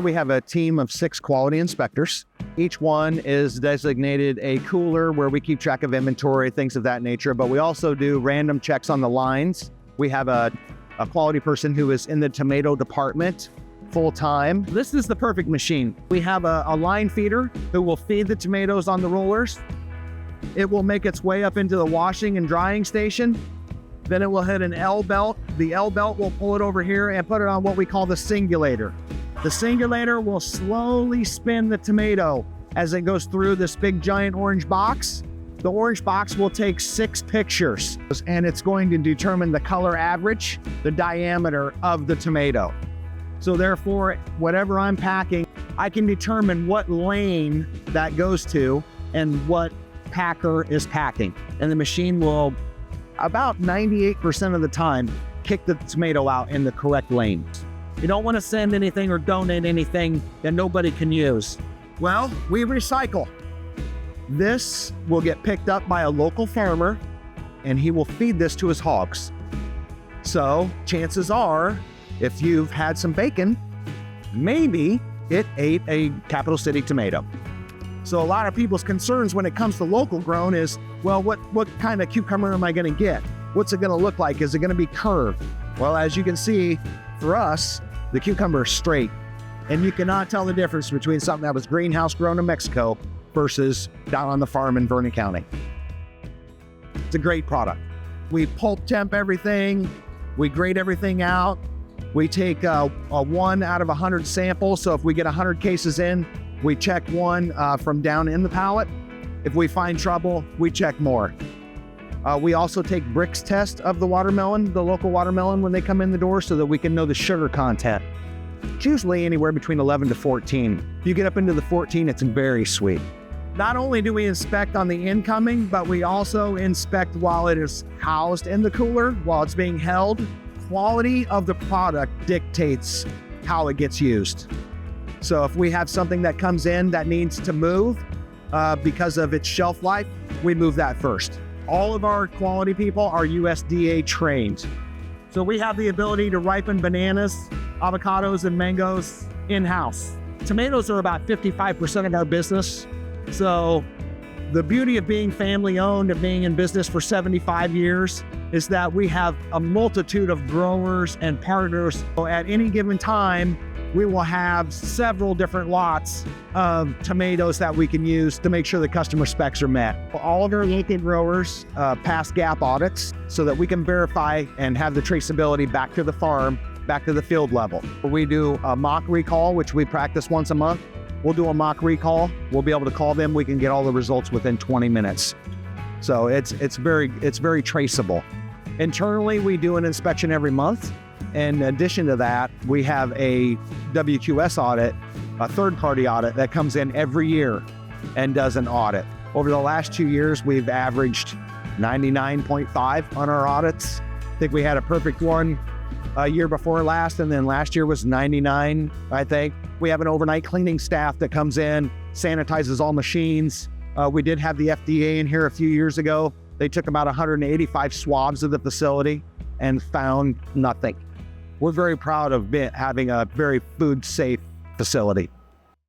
We have a team of 6 quality inspectors. Each one is designated a cooler where we keep track of inventory, things of that nature, but we also do random checks on the lines. We have a quality person who is in the tomato department full-time. This is the perfect machine. We have a line feeder who will feed the tomatoes on the rollers. It will make its way up into the washing and drying station. Then it will hit an L belt. The L belt will pull it over here and put it on what we call the singulator. The singulator will slowly spin the tomato as it goes through this big giant orange box. The orange box will take 6 pictures, and it's going to determine the color average, the diameter of the tomato. So therefore, whatever I'm packing, I can determine what lane that goes to and what packer is packing. And the machine will, about 98% of the time, kick the tomato out in the correct lane. You don't want to send anything or donate anything that nobody can use. Well, we recycle. This will get picked up by a local farmer, and he will feed this to his hogs. So chances are, if you've had some bacon, maybe it ate a capital city tomato. So a lot of people's concerns when it comes to local grown is, well, what kind of cucumber am I going to get? What's it going to look like? Is it going to be curved? Well, as you can see, for us, the cucumber is straight, and you cannot tell the difference between something that was greenhouse grown in Mexico versus down on the farm in Vernon County. It's a great product. We pulp temp everything. We grade everything out. We take a 1 out of 100 sample. So if we get 100 cases in, we check 1 from down in the pallet. If we find trouble, we check more. We also take bricks test of the watermelon, the local watermelon, when they come in the door so that we can know the sugar content. It's usually anywhere between 11 to 14. If you get up into the 14, it's very sweet. Not only do we inspect on the incoming, but we also inspect while it is housed in the cooler, while it's being held. Quality of the product dictates how it gets used. So if we have something that comes in that needs to move because of its shelf life, we move that first. All of our quality people are USDA trained. So we have the ability to ripen bananas, avocados, and mangoes in-house. Tomatoes are about 55% of our business. So the beauty of being family owned and being in business for 75 years is that we have a multitude of growers and partners. So at any given time, we will have several different lots of tomatoes that we can use to make sure the customer specs are met. All of our local growers pass GAP audits so that we can verify and have the traceability back to the farm, back to the field level. We do a mock recall, which we practice once a month. We'll do a mock recall. We'll be able to call them. We can get all the results within 20 minutes. So it's very traceable. Internally, we do an inspection every month. In addition to that, we have a WQS audit, a third-party audit that comes in every year and does an audit. Over the last 2 years, we've averaged 99.5 on our audits. I think we had a perfect one a year before last, and then last year was 99, I think. We have an overnight cleaning staff that comes in, sanitizes all machines. We did have the FDA in here a few years ago. They took about 185 swabs of the facility and found nothing. We're very proud of having a very food-safe facility.